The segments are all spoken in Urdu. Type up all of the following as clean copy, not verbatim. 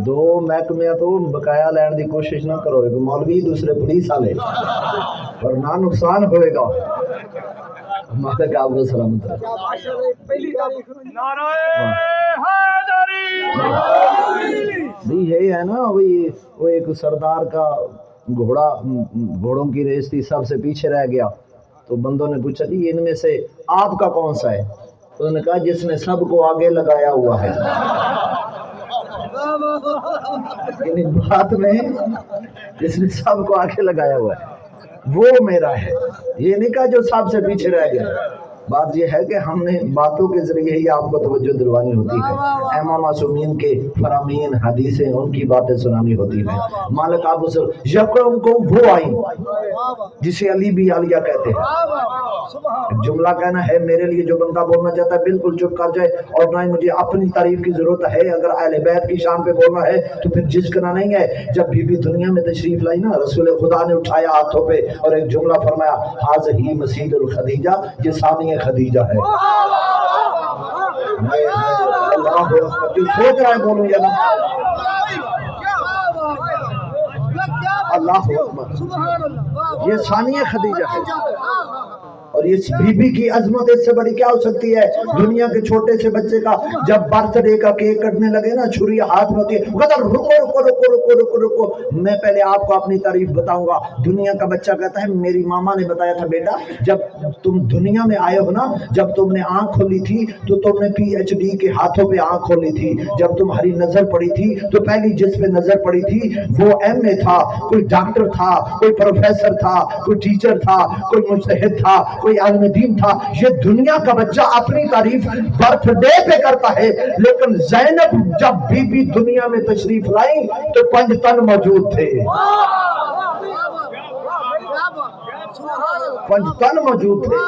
دو محکمے تو بقایا لین دی کوشش نہ کرو، ایک مولوی دوسرے پولیس والے، ورنہ نقصان ہوئے گا۔ مالک آپ کو سلامت رکھے۔ یہی ہے نا، وہ ایک سردار کا گھوڑوں کی ریس تھی، سب سے پیچھے رہ گیا، تو بندوں نے پوچھا جی ان میں سے آپ کا کون سا ہے؟ تو انہوں نے کہا جس نے سب کو آگے لگایا ہوا ہے۔ ان بات میں جس نے سب کو آگے لگایا ہوا ہے وہ میرا ہے، یہ نہیں کہا جو سب سے پیچھے رہ گیا۔ بات یہ ہے کہ ہم نے باتوں کے ذریعے ہی آپ کو توجہ دلوانی ہوتی ہے، امام معصومین کے فرامین حدیثیں ان کی باتیں سنانی ہوتی ہیں۔ مالک آپ اسے یکرم کو وہ آئی جسے علی بھی عالیہ کہتے ہیں۔ ایک جملہ کہنا ہے میرے لیے، جو بندہ بولنا چاہتا ہے بالکل چپ کر جائے، اور نہ ہی مجھے اپنی تعریف کی ضرورت ہے۔ اگر اہل بیت کی شان پہ بولنا ہے تو پھر جھجکنا نہیں ہے۔ جب بی بی دنیا میں تشریف لائی نا، رسول خدا نے اٹھایا ہاتھوں پہ اور ایک جملہ فرمایا، ہذہ مسجد الخدیجہ، یہ ثانی خدیجہ ہے۔ اللہ جو سوچ رہا ہے بولوں یا نہ، اللہ اکبر، یہ ثانی خدیجہ ہے۔ اور اس بی بی کی عظمت اس سے بڑی کیا ہو سکتی ہے؟ دنیا کے چھوٹے سے بچے کا جب برتھ ڈے کا کیک کٹنے لگے نا، چھری ہاتھ میں ہوتی ہے، قدر رکو رکو رکو رکو رکو رکو، میں پہلے آپ کو اپنی تعریف بتاؤں گا۔ دنیا کا بچہ کہتا ہے میری ماما نے بتایا تھا بیٹا جب تم دنیا میں آئے ہو نا، جب تم نے آنکھ کھولی تھی تو تم نے پی ایچ ڈی کے ہاتھوں پہ آنکھ کھولی تھی۔ جب تمہاری نظر پڑی تھی تو پہلی جس پہ نظر پڑی تھی وہ ایم اے تھا، کوئی ڈاکٹر تھا، کوئی پروفیسر تھا، کوئی ٹیچر تھا، کوئی مجتہد تھا، کوئی عالم دین تھا۔ یہ دنیا کا بچہ اپنی تعریف برتھ ڈے پہ کرتا ہے، لیکن زینب جب بی بی دنیا میں تشریف لائی تو 5 تن موجود تھے، 5 تن موجود تھے۔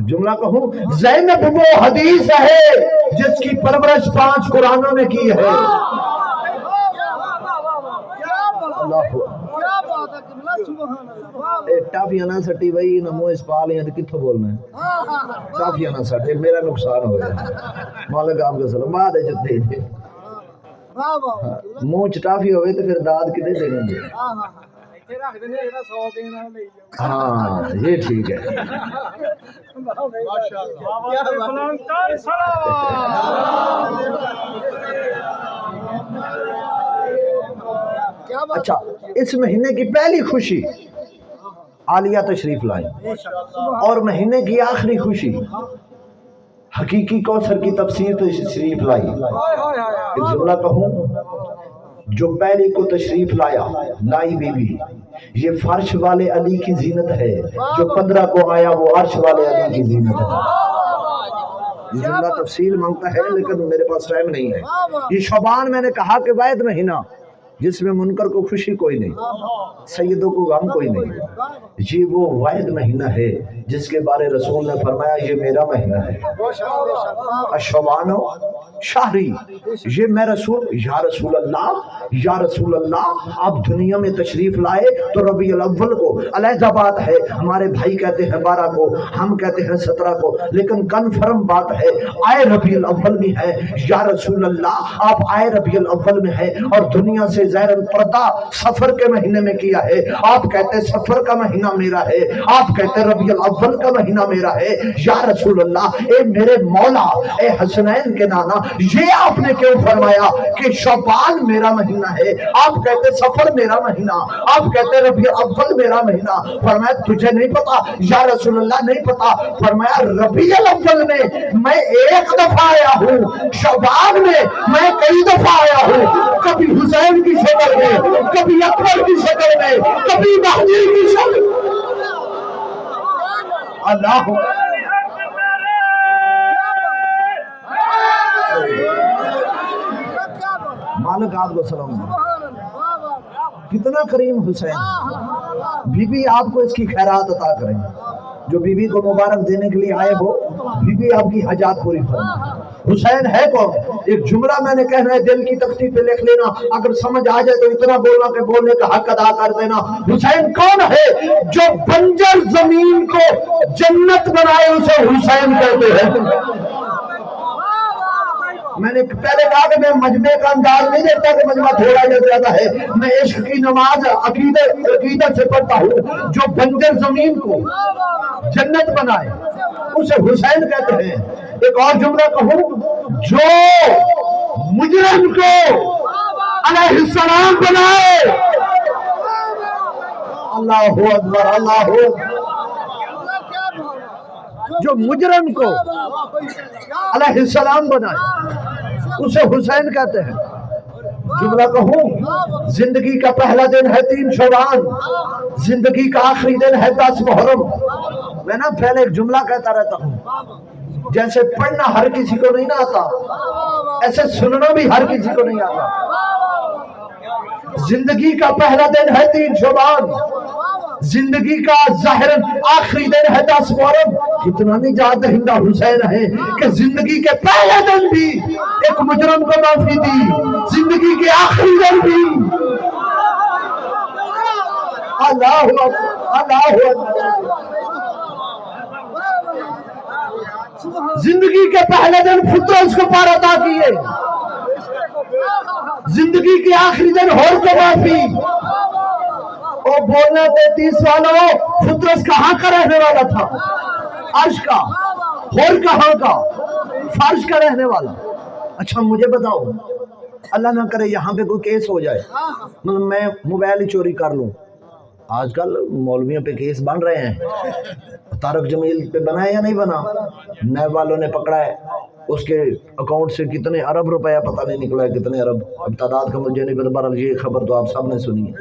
جملہ کہوں، زینب وہ حدیث ہے جس کی پرورش 5 قرآنوں نے کی ہے۔ اللہ ٹافیاں نہ سٹی بھائی، نمو اس پال یا کتھوں بولنا ہے، ٹافیاں نہ سٹے، میرا نقصان ہو گیا۔ مالک آپ کا سلام بعد ہے جتے تھے منہ چٹافی ہوئے تو پھر داد کتنے دیں گے؟ ہاں یہ ٹھیک ہے۔ اچھا، اس مہینے کی پہلی خوشی عالیہ تشریف لائی، اور مہینے کی آخری خوشی حقیقی کوثر کی تفسیر تشریف لائی۔ ایک جملہ کہوں، جو پہلی کو تشریف لائی بی بی، یہ فرش والے علی کی زینت ہے، جو 15 کو آیا وہ عرش والے علی کی زینت ہے۔ یہ جملہ تفصیل مانگتا ہے لیکن میرے پاس ٹائم نہیں ہے۔ یہ شعبان میں نے کہا کہ واحد مہینہ جس میں منکر کو خوشی کوئی نہیں، سیدوں کو غم کوئی نہیں، یہ وہ واحد مہینہ ہے جس کے بارے رسول نے فرمایا یہ میرا مہینہ ہے۔ اشعبان شہری، یہ میں رسول، یا رسول اللہ یا رسول اللہ، آپ دنیا میں تشریف لائے تو ربیع الاول کو علیحدہ بات ہے، ہمارے بھائی کہتے ہیں 12 کو، ہم کہتے ہیں 17 کو، لیکن کنفرم بات ہے آئے ربیع الاول میں ہے۔ یا رسول اللہ آپ آئے ربیع الاول میں ہے، اور دنیا سے ظاہر پردہ سفر کے مہینے میں کیا ہے۔ آپ کہتے سفر کا مہینہ میرا ہے، آپ کہتے ربیع الاول کا مہینہ میرا ہے۔ یا رسول اللہ، اے میرے مولا، اے حسنین کے نانا، یہ آپ نے کیوں فرمایا کہ شعبان میرا مہینہ ہے؟ آپ کہتے سفر میرا مہینہ، آپ کہتے ربیع الاول میرا مہینہ۔ فرمایا تجھے نہیں پتا؟ یا رسول اللہ نہیں پتا۔ فرمایا ربیع الاول میں میں 1 دفعہ آیا ہوں، شعبان میں میں کئی دفعہ آیا ہوں، کبھی حسین کی شکل میں، کبھی اکبر کی شکل میں، کبھی مہدی کی شکل میں۔ اللہ مالک آپ کو سلام، کتنا کریم حسین۔ بی بی آپ کو اس کی خیرات عطا کریں، جو بی بی کو مبارک دینے کے لیے آئے ہو، بی بی آپ کی حاجات پوری فرمائے۔ حسین ہے کون؟ ایک جملہ میں نے کہنا ہے، دل کی تختی پہ لکھ لینا، اگر سمجھ آ جائے تو اتنا بولنا کہ بولنے کا حق ادا کر دینا۔ حسین کون ہے؟ جو بنجر زمین کو جنت بنائے اسے حسین کہتے ہیں۔ میں نے پہلے کہا کہ میں مجمع کا انداز نہیں دیتا کہ مجمع تھوڑا یا زیادہ ہے، میں عشق کی نماز عقیدت سے پڑھتا ہوں۔ جو بنجر زمین کو جنت بنائے اسے حسین کہتے ہیں۔ ایک اور جملہ کہوں، جو مجرم کو علیہ السلام بنائے، اللہ اکبر اللہ اکبر، جو مجرم کو علیہ السلام بنائے اسے حسین کہتے ہیں۔ جملہ کہوں، زندگی کا پہلا دن ہے 3 شعبان، زندگی کا آخری دن ہے 10 محرم۔ میں نا پہلے ایک جملہ کہتا رہتا ہوں، جیسے پڑھنا ہر کسی کو نہیں آتا ایسے سننا بھی ہر کسی کو نہیں آتا۔ زندگی کا پہلا دن ہے 3 شعبان، زندگی کا ظاہراً آخری دن ہے 10 محرم۔ کتنا نجات دہندہ حسین ہے کہ زندگی کے پہلے دن بھی ایک مجرم کو معافی دی، زندگی کے آخری دن بھی۔ اللہ اکبر اللہ اکبر۔ زندگی کے پہلے دن فطرت کو پار عطا کیے، زندگی کے آخری دن ہور کو معافی۔ اور بولنا 33 والوں، فطرت کہاں کا رہنے والا تھا؟ عرش کا۔ ہور کہاں کا؟ فرش کا رہنے والا۔ اچھا مجھے بتاؤ، اللہ نہ کرے یہاں پہ کوئی کیس ہو جائے، مطلب میں موبائل ہی چوری کر لوں، آج کل مولویوں پہ کیس بن رہے ہیں، طارق جمیل پہ بنا ہے یا نہیں بنا؟ نیب والوں نے پکڑا ہے، اس کے اکاؤنٹ سے کتنے ارب روپیہ پتہ نہیں نکلا ہے، کتنے ارب، اب تعداد کا مجھے نہیں پتا، بہرحال یہ خبر تو آپ سب نے سنی ہے۔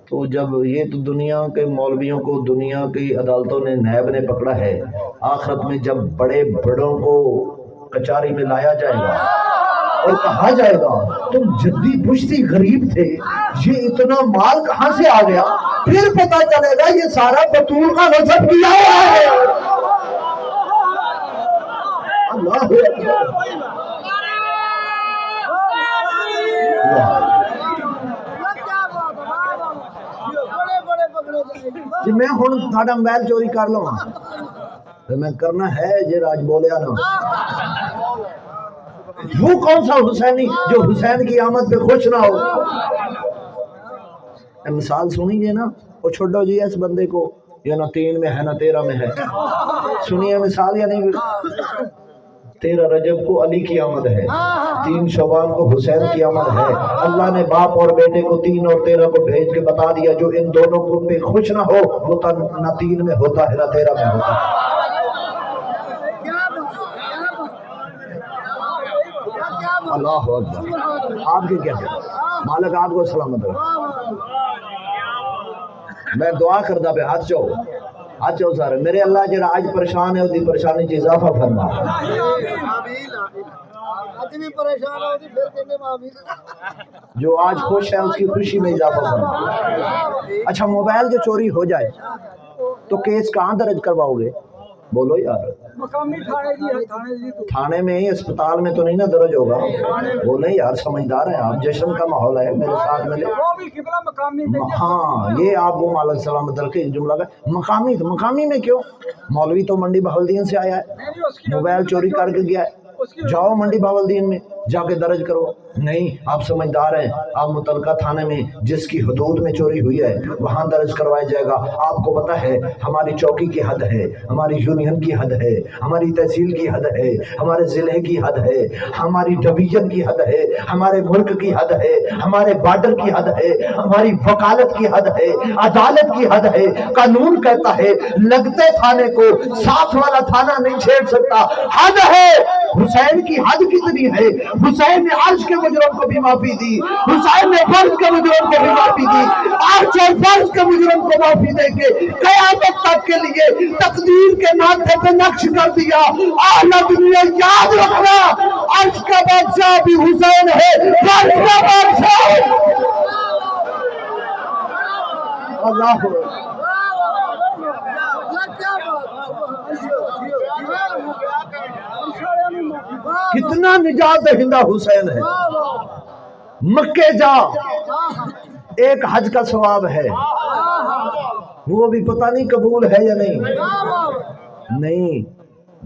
تو جب یہ تو دنیا کے مولویوں کو دنیا کی عدالتوں نے نیب نے پکڑا ہے، آخرت میں جب بڑے بڑوں کو کچہری میں لایا جائے گا اور کہا جائے گا تم جدی پشتی غریب تھے، یہ اتنا مال کہاں سے آ گیا، پھر پتا چلے گا یہ سارا بطول کا نصب کیا ہوا ہے۔ اللہ جی میں ہوں تھوڑا موبائل چوری کر لوں، میں کرنا ہے جی راج بولیا نا، وہ کون سا حسینی جو حسین کی آمد پہ خوش نہ ہو؟ مثال سنیے نا، وہ چھوڑو جی اس بندے کو، یہ نہ 3 میں ہے نہ 13 میں ہے، سنیے مثال یا نہیں؟ 13 رجب کو علی کی آمد ہے، 3 شعبان کو حسین کی آمد ہے۔ اللہ نے باپ اور بیٹے کو 3 اور 13 کو بھیج کے بتا دیا جو ان دونوں کو پہ خوش نہ ہو وہ نہ 3 میں ہوتا ہے نہ 13 میں ہوتا ہے۔ اللہ اکبر۔ آپ کی کیا کہتے مالک آپ کو سلامت رکھے۔ میں دعا کردہ پہ ہاتھ چاہو سارے میرے اللہ جرا آج پریشان ہے دی پریشانی چی اضافہ فرما، جو آج خوش ہے اس کی خوشی میں اضافہ فرما۔ اچھا موبائل جو چوری ہو جائے تو کیس کہاں درج کرواؤ گے؟ بولو یار، مقامی تھانے میں ہی، اسپتال میں تو نہیں نا درج ہوگا؟ بولے یار، سمجھدار ہیں آپ، جشن کا ماحول ہے، میرے ساتھ ملے۔ ہاں یہ آپ کو مالک سلامت رکھے جملہ کا مقامی میں کیوں؟ مولوی تو منڈی بہاولدین سے آیا ہے، موبائل چوری کر کے گیا ہے، جاؤ منڈی بہاولدین میں جا کے درج کرو۔ نہیں، آپ سمجھدار ہیں، آپ متعلقہ تھانے میں جس کی حدود میں چوری ہوئی ہے وہاں درج کروایا جائے گا۔ آپ کو پتہ ہے ہماری چوکی کی حد ہے، ہماری یونین کی حد ہے، ہماری تحصیل کی حد ہے، ہمارے ضلع کی حد ہے، ہماری ڈویژن کی حد ہے، ہمارے ملک کی حد ہے، ہمارے بارڈر کی حد ہے، ہماری وکالت کی حد ہے، عدالت کی حد ہے۔ قانون کہتا ہے لگتے تھانے کو ساتھ والا تھانہ نہیں چھیڑ سکتا، حد ہے۔ حسین کی حد کتنی ہے؟ حسین نے عرش کے مجرم کو بھی معافی دی، حسین نے فرض کے مجرم کو بھی معافی دی، عرش اور فرض کے مجرم کو معافی دے کے قیامت تک کے لیے تقدیر کے ماتھے پہ نقش کر دیا۔ اہل دنیا یاد رکھنا، عرش کا بادشاہ بھی حسین ہے، فرض کا بادشاہ۔ اللہ کتنا نجات دہندہ حسین ہے۔ مکے جا، ایک حج کا ثواب ہے، وہ بھی پتہ نہیں قبول ہے یا نہیں۔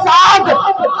7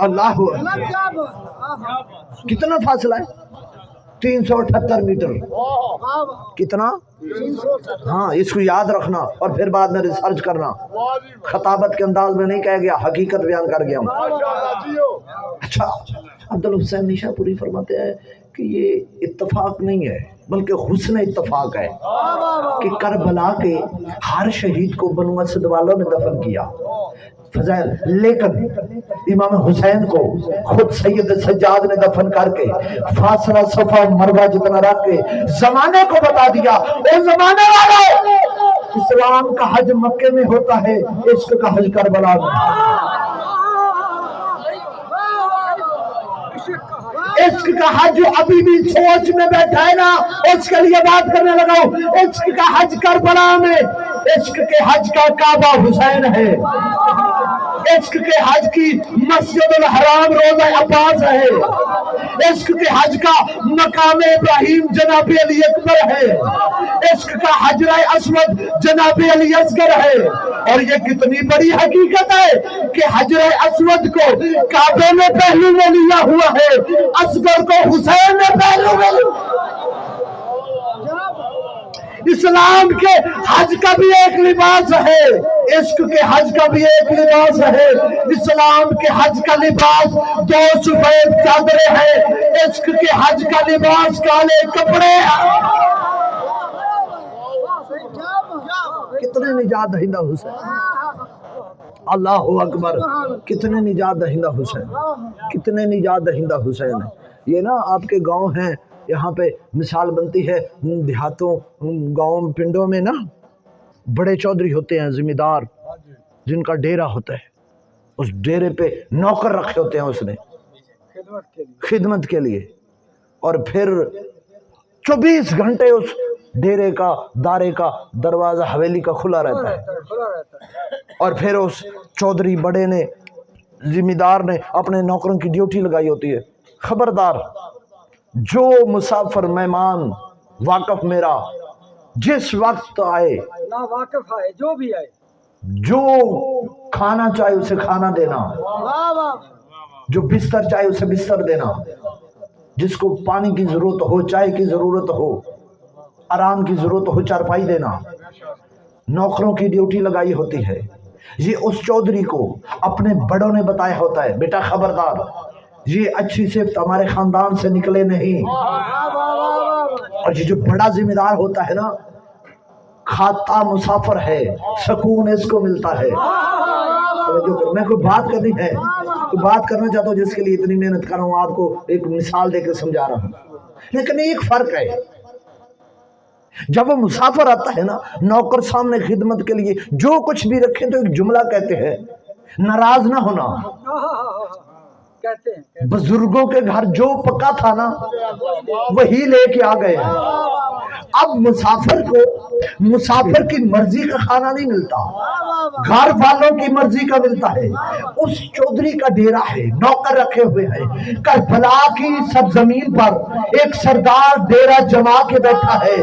اللہ کتنا فاصلہ ہے؟ 378 میٹر. کتنا؟ ہاں اس کو یاد رکھنا اور پھر بعد میں ریسرچ کرنا. خطابت کے انداز میں نہیں کہہ گیا، حقیقت بیان کر گیا ہوں. اچھا عبدالحسین نیشا پوری فرماتے ہیں کہ یہ اتفاق نہیں ہے بلکہ حسن اتفاق ہے کہ کربلا کے ہر شہید کو بنو اسد والوں نے دفن کیا فضائل، لیکن امام حسین کو خود سید سجاد نے دفن کر کے فاصلہ صفا مروہ جتنا رکھ کے زمانے کو بتا دیا، اے زمانے والے اسلام کا حج مکے میں ہوتا ہے، عشق کا حج کربلا میں. عشق کا حج جو ابھی بھی سوچ میں بیٹھا ہے نا، اس کے لیے بات کرنے لگا ہوں. عشق کا حج کربلا میں، عشق کے حج کا کعبہ حسین ہے، عشق کے حج کی مسجد الحرام روضہ عباس ہے، عشق کے حج کا مقام ابراہیم جناب علی اکبر ہے، عشق کا حجر اسود جناب علی اصغر ہے. اور یہ کتنی بڑی حقیقت ہے کہ حجر اسود کو کعبے میں پہلو میں لیا ہوا ہے، اصغر کو حسین نے پہلو میں لیا. اسلام کے حج کا بھی ایک لباس ہے، عشق کے حج کا بھی ایک لباس ہے. اسلام کے حج کا لباس 2 سفید چادریں ہیں، عشق کے حج کا لباس کالے کپڑے ہیں. کتنے نجات دہندہ حسین، اللہ اکبر، کتنے نجات دہندہ حسین، کتنے نجات دہندہ حسین ہیں. یہ نا آپ کے گاؤں ہیں، یہاں پہ مثال بنتی ہے دیہاتوں گاؤں پنڈوں میں نا بڑے چودھری ہوتے ہیں، ذمہ دار جن کا ڈیرا ہوتا ہے، اس ڈیرے پہ نوکر رکھے ہوتے ہیں اس نے خدمت کے لیے، اور پھر 24 گھنٹے اس ڈیرے کا دارے کا دروازہ حویلی کا کھلا رہتا ہے. اور پھر اس چودھری بڑے نے ذمہ دار نے اپنے نوکروں کی ڈیوٹی لگائی ہوتی ہے، خبردار جو مسافر مہمان واقف میرا جس وقت آئے، نا واقف آئے جو بھی آئے، جو کھانا چاہے اسے کھانا دینا، جو بستر چاہے اسے بستر دینا، جس کو پانی کی ضرورت ہو، چائے کی ضرورت ہو، آرام کی ضرورت ہو، چارپائی دینا. نوکروں کی ڈیوٹی لگائی ہوتی ہے. یہ اس چودھری کو اپنے بڑوں نے بتایا ہوتا ہے، بیٹا خبردار یہ اچھی صفت ہمارے خاندان سے نکلے نہیں. اور یہ جو بڑا ذمہ دار ہوتا ہے نا، کھاتا مسافر ہے، سکون اس کو ملتا ہے. میں کوئی بات کرنی ہے، کوئی بات کرنا چاہتا ہوں جس کے لیے اتنی محنت کر رہا ہوں، آپ کو ایک مثال دے کے سمجھا رہا ہوں. لیکن ایک فرق ہے، جب وہ مسافر آتا ہے نا، نوکر سامنے خدمت کے لیے جو کچھ بھی رکھیں تو ایک جملہ کہتے ہیں، ناراض نہ ہونا. بزرگوں کے گھر جو پکا تھا نا وہی لے کے آ گئے. اب مسافر کو مسافر کی مرضی کا کھانا نہیں ملتا، گھر والوں کی مرضی کا ملتا ہے. اس چودھری کا ڈیرا ہے، نوکر رکھے ہوئے ہیں. کربلا کی سرزمین پر ایک سردار ڈیرا جما کے بیٹھا ہے،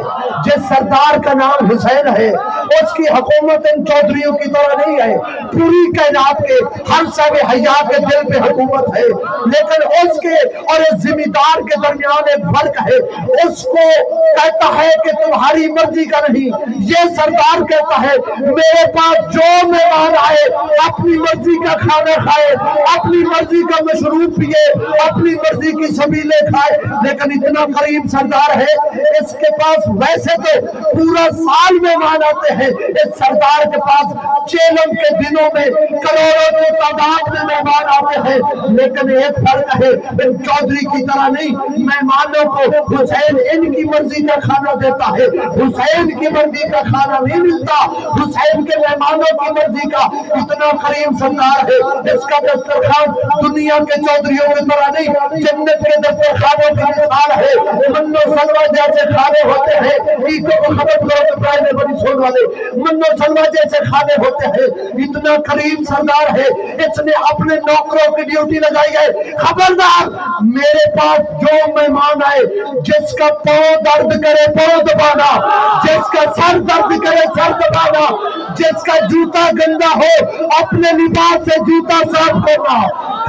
جس سردار کا نام حسین ہے. اس کی حکومت ان چودھریوں کی طرح نہیں ہے، پوری کائنات کے ہر صاحب حیات کے دل پہ حکومت ہے. لیکن اس کے اور اس ذمہ دار کے درمیان ایک فرق ہے. اس کو کہتا ہے کہ تمہاری مرضی کا نہیں، یہ سردار کہتا ہے میرے پاس جو مہمان آئے اپنی مرضی کا کھانا کھائے، اپنی مرضی کا مشروب پیے، اپنی مرضی کی سبیلے کھائے. لیکن اتنا قریب سردار ہے، اس کے پاس ویسے تو پورا سال مہمان آتے ہیں، اس سردار کے پاس چیلم کے دنوں میں کروڑوں کی تعداد میں مہمان آتے ہیں. لیکن ایک فرق ہے، ان چودھری کی طرح نہیں. مہمانوں کو حسین ان کی مرضی کا کھانا دیتا ہے، حسین کی مرضی کا کھانا نہیں ملتا. حسین کے مہمانوں کی مرضی کا اتنا قریب سردار ہے. اس کا دسترخوان دنیا کے چودھریوں کی طرح نہیں، جنت کے دسترخوانوں کی مثال ہے. منو سلوہ جیسے کھانے ہوتے ہیں، عیدوں کو ختم کرو تو پرائے بڑی سون والے منو سلوہ جیسے کھانے ہوتے ہیں. اتنا قریب سردار ہے، اس نے اپنے نوکروں کی ڈیوٹی لگائی ہے. خبردار میرے پاس جو مہمان آئے، جس کا پاؤں درد کرے پاؤں دبانا، جس کا سر درد کرے سر دبانا، جس کا جوتا گندا ہو اپنے لباس سے جوتا صاف کرنا.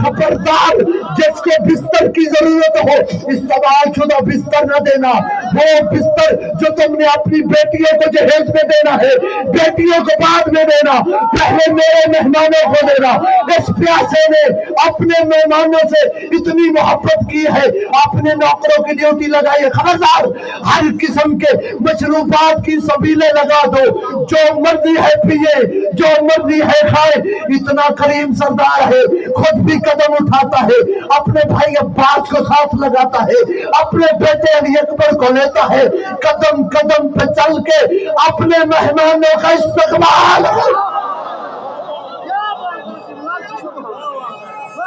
خبردار جس کو بستر کی ضرورت ہو استعمال شدہ بستر نہ دینا، وہ بستر جو تم نے اپنی بیٹیوں کو جہیز میں دینا ہے بیٹیوں کو بعد میں دینا، پہلے میرے مہمانوں کو دینا۔ اس پیاسے نے اپنے مہمانوں سے اتنی محبت کی ہے، اپنے نوکروں کی ڈیوٹی لگائی ہے، خبردار ہر قسم کے مشروبات کی سبیلیں لگا دو، جو مرضی ہے پیے جو مرضی ہے کھائے۔ اتنا کریم سردار ہے، خود بھی قدم اٹھاتا ہے، اپنے بھائی عباس کو ساتھ لگاتا ہے، اپنے بیٹے علی اکبر کو لیتا ہے، قدم قدم پہ چل کے اپنے مہمانوں کا استقبال۔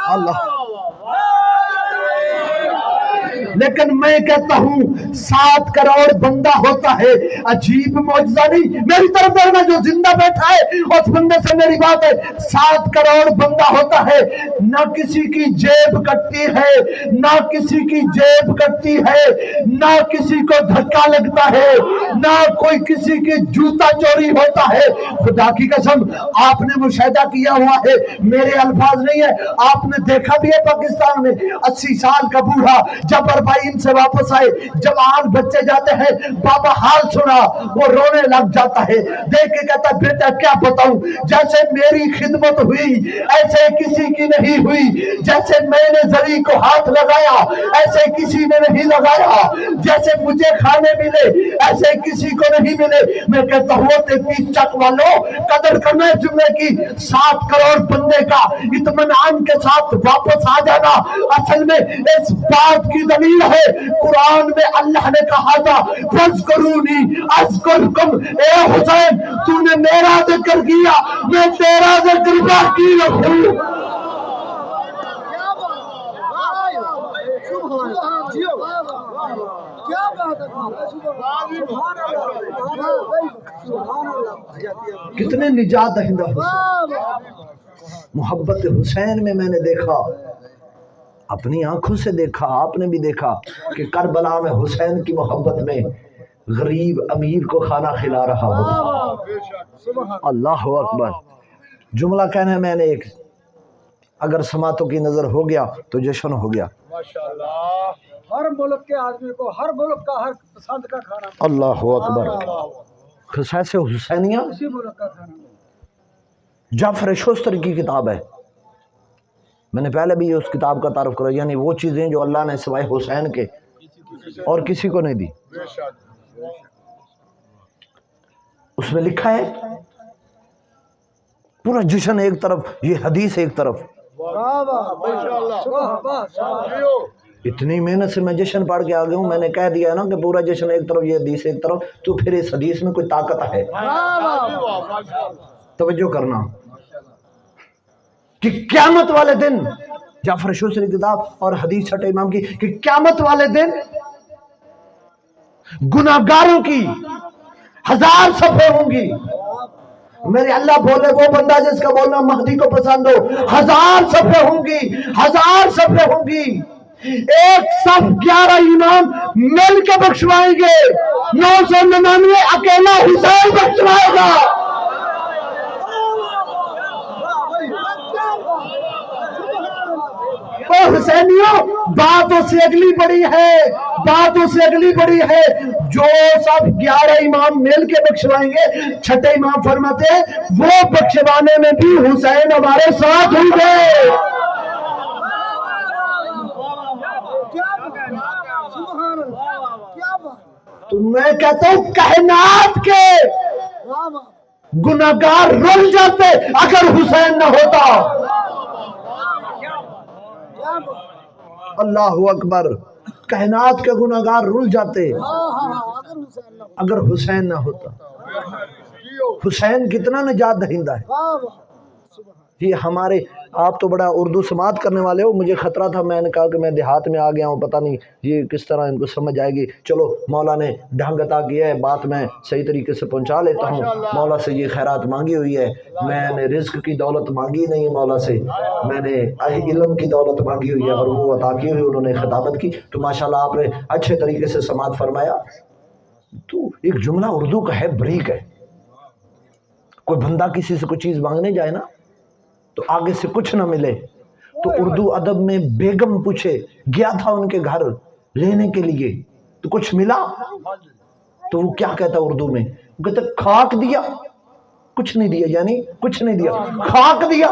اللہ، لیکن میں کہتا ہوں 7 کروڑ بندہ ہوتا ہے، عجیب معجزہ نہیں، میری طرف دیکھنا جو زندہ بیٹھا ہے اس بندے سے میری بات ہے۔ 7 کروڑ بندہ ہوتا ہے، نہ کسی کی جیب کٹتی ہے، نہ کسی کی جیب کٹتی ہے، نہ کسی کو دھکا لگتا ہے، نہ کوئی کسی کی جوتا چوری ہوتا ہے۔ خدا کی قسم آپ نے مشاہدہ کیا ہوا ہے، میرے الفاظ نہیں ہے، آپ نے دیکھا بھی ہے پاکستان میں 80 سال کا بوڑھا جب اربعین سے واپس آئے، جوان بچے جاتے ہیں، بابا حال سنا، وہ رونے لگ جاتا ہے، دیکھ کے کہتا ہے بیٹا کیا بتاؤں، جیسے میری خدمت ہوئی ایسے کسی کی نہیں ہوئی، جیسے میں نے زری کو ہاتھ لگایا ایسے کسی نے نہیں لگایا، جیسے مجھے کھانے ملے ایسے کسی کو نہیں ملے۔ میں کہتا ہوں 33 چک والوں قدر کرنا ہے جملے کی، 7 کروڑ بندے کا اطمینان کے ساتھ واپس آ جانا اصل میں اس بات کی دلیل ہے۔ قرآن میں اللہ نے کہا تھا فَاذْكُرُونِي أَذْكُرْكُمْ، اے حسین تو نے میرا ذکر کیا میں تیرا ذکر باقی رکھوں۔ کتنے نجات دہندہ حسین، محبت حسین میں نے دیکھا، اپنی آنکھوں سے دیکھا، آپ نے بھی دیکھا کہ کربلا میں حسین کی محبت میں غریب امیر کو کھانا کھلا رہا ہو۔ اللہ اکبر، جملہ کہنا ہے میں نے ایک، اگر سماعتوں کی نظر ہو گیا تو جشن ہو گیا۔ ہر ملک کے آدمی کو ہر ملک کا ہر پسند کا کھانا، اللہ اکبر، خصائص حسینیہ اسی ملک کا کھانا۔ جعفر شستری کی کتاب ہے، میں نے پہلے بھی اس کتاب کا تعارف کرا، یعنی وہ چیزیں جو اللہ نے سوائے حسین کے اور کسی کو نہیں دی۔ اس میں لکھا ہے پورا جشن ایک طرف، یہ حدیث ایک طرف، اتنی محنت سے میں جشن پڑھ کے آ گیا ہوں، میں نے کہہ دیا ہے نا کہ پورا جشن ایک طرف یہ حدیث ایک طرف، تو پھر اس حدیث میں کوئی طاقت ہے، توجہ کرنا کہ قیامت والے دن، جعفر شستری کتاب اور حدیث چھٹے امام کی، کہ قیامت والے دن گناہگاروں کی 1000 صفیں ہوں گی۔ میرے اللہ بولے وہ بندہ جس کا بولنا مہدی کو پسند ہو، 1000 صفیں ہوں گی، 1000 صفیں ہوں گی، ایک صف 11 امام مل کے بخشوائیں گے، 999 اکیلا حسین بخشوائے گا۔ حسینیوں باتوں سے اگلی بڑی ہے، باتوں سے اگلی بڑی ہے، جو سب 11 امام مل کے بخشوائیں گے، چھٹے امام فرماتے ہیں وہ بخشوانے میں بھی حسین ہمارے ساتھ ہوں گے۔ تو میں کہتا ہوں کائنات کے گناہگار رل جاتے اگر حسین نہ ہوتا۔ اللہ اکبر، کائنات کے گناہگار رل جاتے اگر حسین نہ ہوتا۔ حسین کتنا نجات دہندہ ہے۔ یہ ہمارے، آپ تو بڑا اردو سماعت کرنے والے ہو، مجھے خطرہ تھا، میں نے کہا کہ میں دیہات میں آ گیا ہوں، پتہ نہیں یہ کس طرح ان کو سمجھ آئے گی، چلو مولا نے ڈھنگ عطا کیا ہے، بات میں صحیح طریقے سے پہنچا لیتا ہوں۔ مولا سے یہ خیرات مانگی ہوئی ہے، میں نے رزق کی دولت مانگی نہیں ہے مولا سے، میں نے علم کی دولت مانگی ہوئی ہے، اور وہ عطا کی ہوئی، انہوں نے خطابت کی، تو ماشاءاللہ آپ نے اچھے طریقے سے سماعت فرمایا۔ تو ایک جملہ اردو کا ہے، بریک ہے، کوئی بندہ کسی سے کوئی چیز مانگنے جائے نا تو آگے سے کچھ نہ ملے تو اردو ادب میں بیگم پوچھے، گیا تھا ان کے گھر لینے کے لیے تو کچھ ملا؟ تو وہ کیا کہتا اردو میں؟ وہ کہتا خاک دیا، کچھ نہیں دیا، یعنی کچھ نہیں دیا. خاک دیا،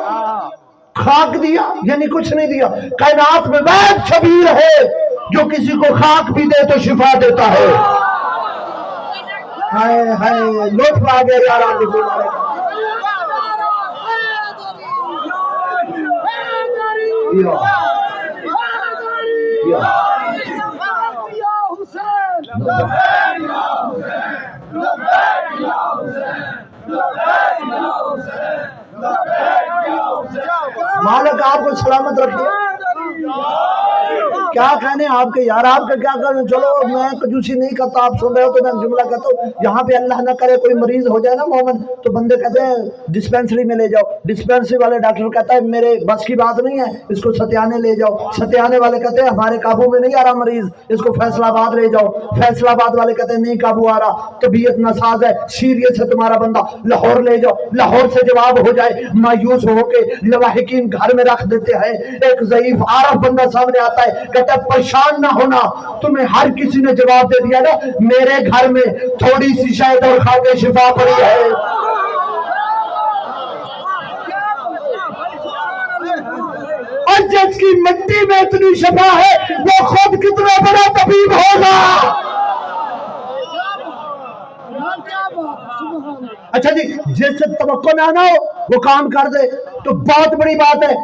خاک دیا یعنی کچھ نہیں دیا. کائنات میں وید شبیر ہے جو کسی کو خاک بھی دے تو شفا دیتا ہے. ہائے ہائے لطف آ گیا یار آپ کے مالک آپ کو سلامت رکھیے. کیا کہنے آپ کے یار، آپ کا کیا کریں. چلو میں کنجوسی نہیں کرتا، آپ سن رہے ہو تو میں جملہ کہتا ہوں. یہاں پہ اللہ نہ کرے کوئی مریض ہو جائے نا مومن، تو بندے کہتے ہیں ڈسپینسری میں لے جاؤ. ڈسپینسری والے ڈاکٹر کہتا ہے میرے بس کی بات نہیں ہے، اس کو ستیانے لے جاؤ. ستیانے والے کہتے ہیں ہمارے قابو میں نہیں آ رہا مریض، اس کو فیصل آباد لے جاؤ. فیصل آباد والے کہتے ہیں نہیں قابو آ رہا، طبیعت ناساز ہے، سیریس ہے تمہارا بندہ، لاہور لے جاؤ. لاہور سے جواب ہو جائے، مایوس ہو کے لواحقین گھر میں رکھ دیتے ہیں. ایک ضعیف عارف بندہ سامنے آتا ہے، کہتا ہے پریشان نہ ہونا، تمہیں ہر کسی نے جواب دے دیا نا، میرے گھر میں تھوڑی سی شاید اور کھا کے شفا پڑی ہے. اور جس کی مٹی میں اتنی شفا ہے وہ خود کتنا بڑا طبیب ہوگا. اچھا جی، جس سے توقع نہ ہو وہ کام کر دے تو بہت بڑی بات ہے.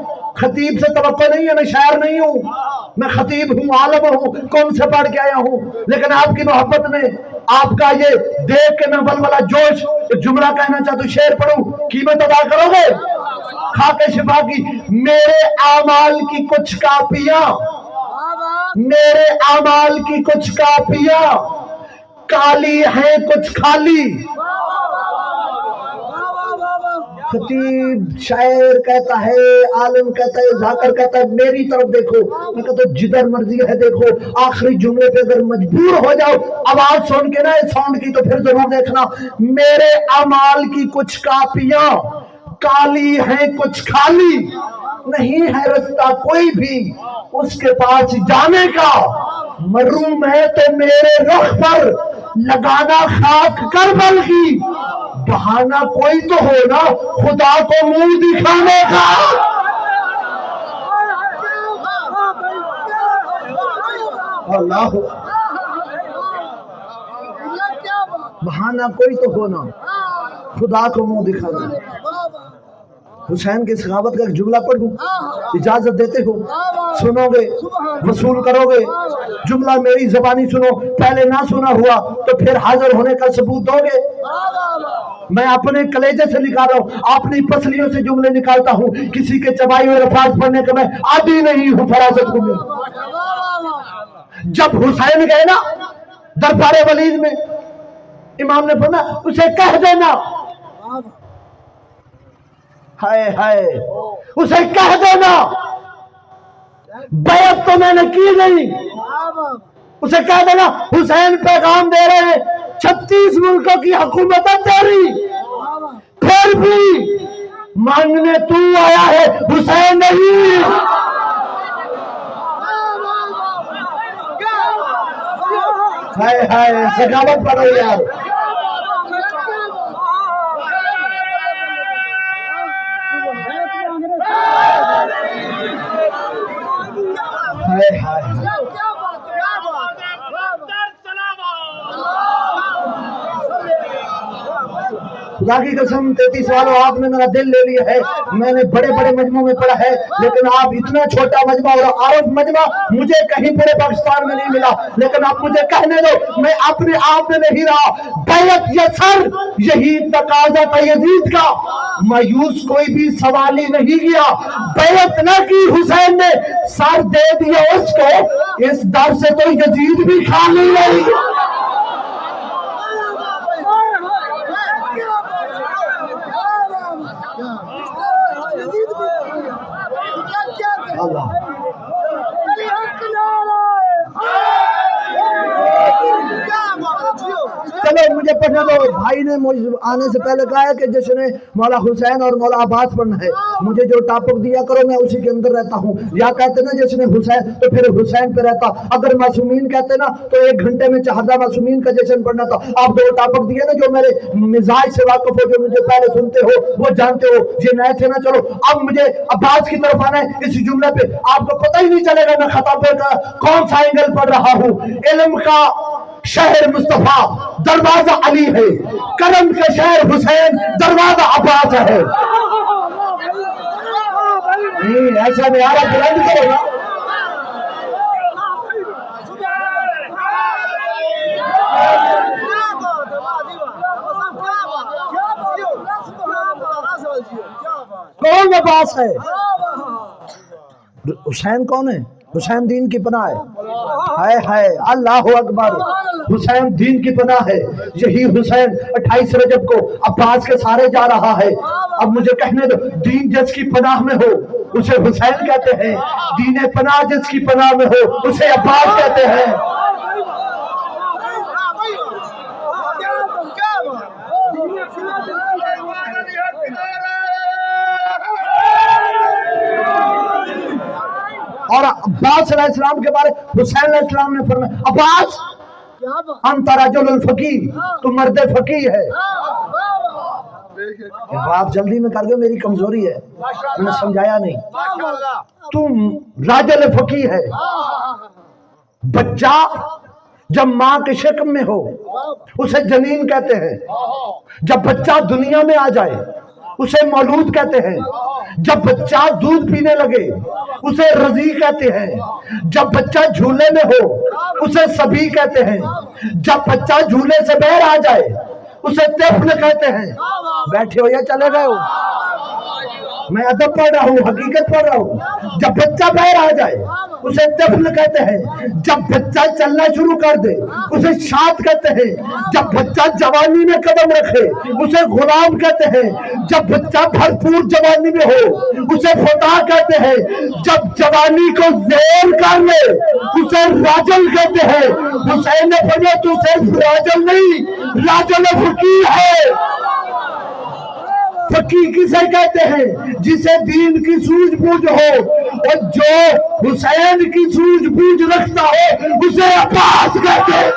خطیب سے توقع نہیں ہے، میں شاعر نہیں ہوں، میں خطیب ہوں، عالم ہوں، کون سے پڑھ کے آیا ہوں. لیکن آپ کی محبت میں، آپ کا یہ دیکھ کے میں ولولہ جوش ایک جملہ کہنا چاہتا ہوں، شعر پڑھوں، قیمت ادا کرو گے خاک شفا کی. میرے اعمال کی کچھ کاپیاں، میرے اعمال کی کچھ کاپیاں کالی ہیں کچھ خالی. خطیب شاعر کہتا ہے، عالم کہتا ہے، ذاکر کہتا ہے میری طرف دیکھو. میں کہتا ہوں جدھر مرضی ہے دیکھو، آخری جملے پہ اگر مجبور ہو جاؤ آواز سن کے نا اس ساؤنڈ کی تو پھر ضرور دیکھنا. میرے اعمال کی کچھ کاپیاں کالی ہیں کچھ خالی، نہیں ہے رستہ کوئی بھی اس کے پاس جانے کا. محروم ہے تو میرے رخ پر لگانا خاک کربل کی، بہانہ کوئی تو ہو نا خدا کو منہ دکھانے کا. اللہ، بہانہ کوئی تو ہو نا خدا کو منہ دکھانے کا. حسین کی سخاوت کا ایک جملہ پڑھوں، اجازت دیتے ہو؟ سنو گے، وصول کرو گے. جملہ میری زبانی سنو، پہلے نہ سنا ہوا تو پھر حاضر ہونے کا ثبوت دو گے. میں اپنے کلیجے سے نکال رہا ہوں، اپنی پسلیوں سے جملے نکالتا ہوں. کسی کے چبائی ہوئے الفاظ پڑھنے کا میں عادی نہیں ہوں، فراست ہوں. جب حسین گئے نا دربار ولید میں، امام نے فرمایا اسے کہہ دینا، ہائے ہائے اسے کہہ دینا بیعت تو میں نے کی نہیں. اسے کہہ دینا حسین پیغام دے رہے ہیں 36 ملکوں کی حکومت ہے تیری، پھر بھی مانگنے تو آیا ہے حسین نہیں. ہائے ہائے سخاوت پڑھو یار. خدا کی قسم 33 سالوں آپ نے میرا دل لے لیا ہے. میں نے بڑے بڑے مجموعوں میں پڑھا ہے، لیکن آپ اتنا چھوٹا مجمع اور عارف مجمع مجھے کہیں پورے پاکستان میں نہیں ملا. لیکن آپ مجھے کہنے دو، میں اپنے آپ میں نہیں رہا. بیعت یا سر، یہی تقاضا تھا یزید کا. مایوس کوئی بھی سوال ہی نہیں کیا. بیعت نہ کی حسین نے، سر دے دیا اس کو. اس در سے تو یزید بھی خالی نہیں. اللہ چلو مجھے پڑھنے دو. بھائی نے مجھے آنے سے پہلے کہا ہے کہ جس نے مولا حسین اور مولا عباس پڑھنا ہے مجھے جو ٹاپک دیا کرو میں اسی کے اندر رہتا ہوں. یا کہتے نا جس نے حسین تو پھر حسین پہ رہتا. اگر معصومین کہتے نا تو 1 گھنٹے میں 14 معصومین کا جشن پڑھنا تھا. آپ 2 ٹاپک دیے نا جو میرے مزاج سے واقف ہو, جو مجھے پہلے سنتے ہو وہ جانتے ہو, یہ نئے تھے نا. چلو اب مجھے عباس کی طرف آنا ہے. اس جملے پہ آپ کو پتہ ہی نہیں چلے گا میں خطاب پہ کون سا اینگل پڑھ رہا ہوں. علم کا شہر مصطفیٰ دروازہ علی ہے, کرم کا شہر حسین دروازہ عباس ہے. نہیں ایسا نہیں آ رہا, بلند کرو نا. کون عباس ہے؟ حسین کون ہے؟ حسین دین کی پناہ ہے. ہائے اللہ اکبر. حسین دین کی پناہ ہے. یہی حسین 28 رجب کو عباس کے سارے جا رہا ہے. اب مجھے کہنے دو, دین جس کی پناہ میں ہو اسے حسین کہتے ہیں, دین پناہ جس کی پناہ میں ہو اسے عباس کہتے ہیں. اور عباس علیہ السلام کے بارے حسین علیہ السلام نے فرمایا, عباس انت رجل الفقیہ, تو مرد فقیہ ہے. آپ جلدی میں کر دو, میری کمزوری ہے, میں نے سمجھایا نہیں. تم راجل فقیہ ہے. بچہ جب ماں کے شکم میں ہو اسے جنین کہتے ہیں. جب بچہ دنیا میں آ جائے اسے مولود کہتے ہیں. جب بچہ دودھ پینے لگے اسے رضیع کہتے ہیں. جب بچہ جھولے میں ہو اسے صبی کہتے ہیں. جب بچہ جھولے سے باہر آ جائے اسے طفل کہتے ہیں. بیٹھے ہو یا چلے گئے ہو؟ میں ادب پڑھ رہا ہوں, حقیقت پڑھ رہا ہوں. جب بچہ باہر آ جائے اسے طفل کہتے ہیں. جب بچہ چلنا شروع کر دے اسے شاد کہتے ہیں. جب بچہ جوانی میں قدم رکھے اسے غلام کہتے ہیں. جب بچہ بھرپور جوانی میں ہو اسے فتح کہتے ہیں. جب جوانی کو زیر کر لے اسے راجل کہتے ہیں. حسین نے فرمایا تو صرف راجل نہیں, راجل فقیہ ہے. فقیہ کسے کہتے ہیں؟ جسے دین کی سوجھ بوجھ ہو, اور جو حسین کی سوجھ بوجھ رکھتا ہو اسے عباس کہتے ہیں.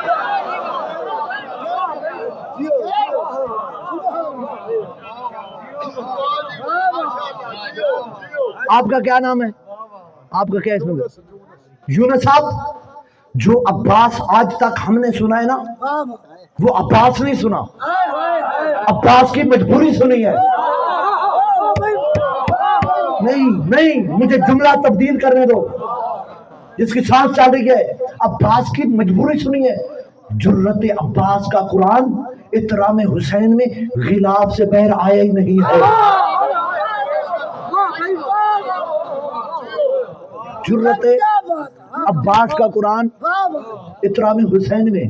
آپ کا کیا نام ہے؟ آپ کا کیا اسم ہے؟ یونس صاحب. جو عباس آج تک ہم نے سنا ہے نا وہ عباس نہیں سنا, عباس کی مجبوری سنی ہے. نہیں مجھے جملہ تبدیل کرنے دو, جس کی سانس چل رہی ہے. عباس کی مجبوری سنی ہے. جرت عباس کا قرآن احترام حسین میں غلاف سے باہر آیا ہی نہیں ہے. جرت عباس کا قرآن احترام حسین میں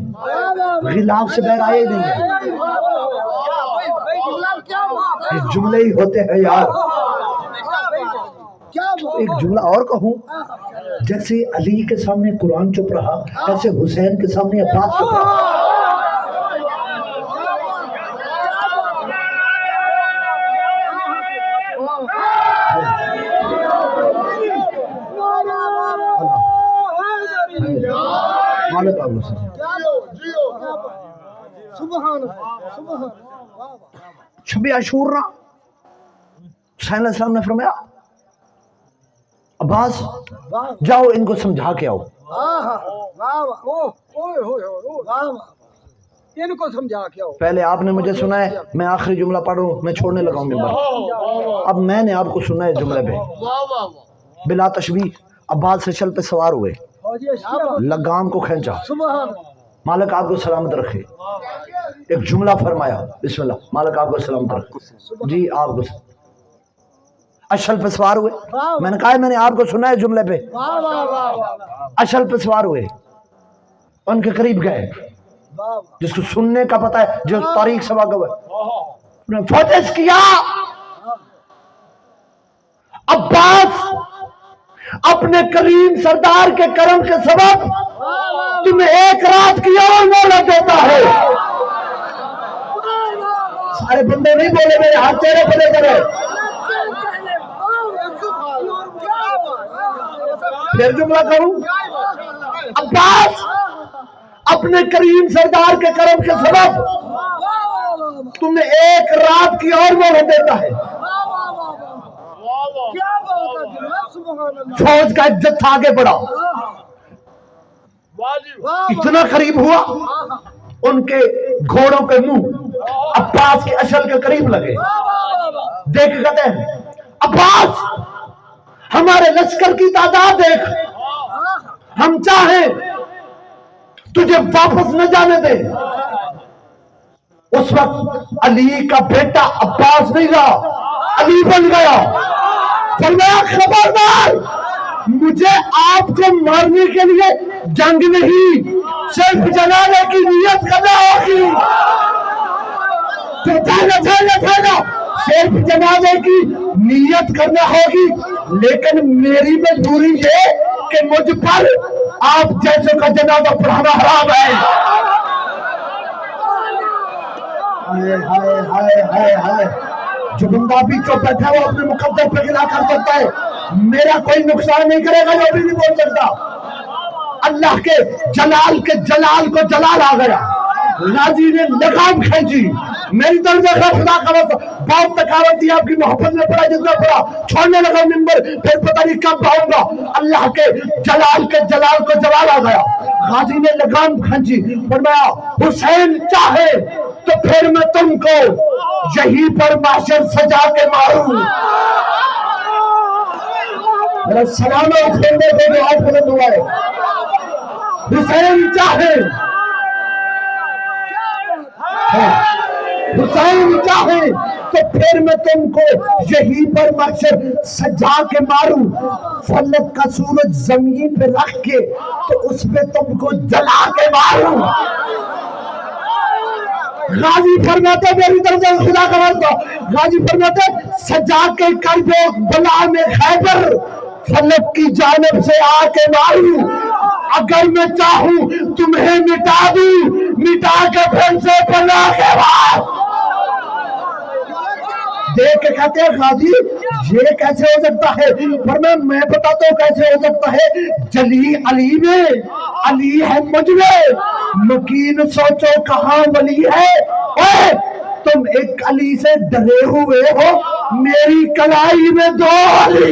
غلاف سے باہر آیا ہی نہیں ہے. یہ جملے ہی ہوتے ہیں یار. ایک جملہ اور کہوں, جیسے علی کے سامنے قرآن چپ رہا ایسے حسین کے سامنے عباس چپ رہا. شب عاشورا حسین علیہ السلام نے فرمایا عباس جاؤ ان کو سمجھا کے آؤ. ان کو سمجھا کے آؤ. پہلے آپ نے مجھے سنا ہے, میں آخری جملہ پڑھ رہا ہوں, میں چھوڑنے لگا ہوں ممبر. اب میں نے آپ کو سنا ہے جملے پہ بلا تشبیہ. عباس سچل پہ سوار ہوئے, لگام کو کھینچا, مالک آپ کو سلامت رکھے. ایک جملہ فرمایا, بسم اللہ, مالک آپ کو سلامت رکھے. جی آپ کو اشل پہ سوار ہوئے. میں نے کہا میں نے آپ کو سنا ہے جملے پہ. اشل پہ سوار ہوئے, ان کے قریب گئے, جس کو سننے کا پتہ ہے, جو تاریخ سے واقف ہے, فوٹس کیا. عباس اپنے کریم سردار کے کرم کے سبب تمہیں ایک رات کی اور مہلت دیتا ہے. ارے بندے نہیں بولے میرے ہاتھ چہرے پہ لے کرے. پھر جملہ کہوں. عباس اپنے کریم سردار کے کرم کے سبب تمہیں ایک رات کی اور مہلت دیتا ہے. فوج کا جتھا آگے بڑھا, اتنا قریب ہوا ان کے گھوڑوں کے منہ عباس کے اشل کے قریب لگے. دیکھ کہتے ہیں عباس ہمارے لشکر کی تعداد دیکھ, ہم چاہیں تجھے واپس نہ جانے دیں. اس وقت علی کا بیٹا عباس نہیں رہا, علی بن گیا. فرمایا خبردار, مجھے آپ کو مارنے کے لیے جنگ نہیں, صرف جنازے کی نیت کرنا ہوگی. صرف جنازے کی نیت کرنا ہوگی, لیکن میری مجبوری یہ کہ مجھ پر آپ جیسے کا جنازہ پڑھانا حرام ہے. ہائے ہائے ہائے ہائے ہائے. جو بندہ بھی چپ بیٹھا ہے وہ اپنے مقدر پہ گلا کر سکتا ہے, میرا کوئی نقصان نہیں کرے گا, جو بھی نہیں بول سکتا. اللہ کے جلال کو جلال آ گیا. غازی نے لگام کھینچی, میری طرف دیکھا خدا کا واسطہ, بہت تکاوت دی آپ کی محبت میں پڑا, جتنا پڑا چھوڑنے لگا منبر, پھر پتہ نہیں کب آؤں گا. اللہ کے جلال کو جلال آ گیا. غازی نے لگام کھینچی, فرمایا حسین چاہے تو پھر میں تم کو یہیں پر معاشر سجا کے ماروں. میرا سلام ہے حسین کو جو آج بلند ہوا ہے. حسین چاہے تو پھر میں تم کو یہیں پر معاشر سجا کے ماروں. فلک کا سورج زمین پہ رکھ کے تو اس پہ تم کو جلا کے ماروں. غازی فرماتے میری طرف سے خدا کا واسطہ, غازی فرماتے سجا کے کر دو بلا میں خیبر, فلک کی جانب سے آ کے ماروں. اگر میں چاہوں تمہیں مٹا دوں, مٹا کے پھر سے بنا کے مار. دیکھ کے کہتے ہیں غازی یہ کیسے ہو سکتا ہے؟ فرمایا میں بتاتا ہوں کیسے ہو سکتا ہے. جلی علی میں, علی ہے مجھ میں, مکین سوچو کہاں ولی ہے. اے تم ایک علی سے ڈرے ہوئے ہو, میری کلائی میں دو علی.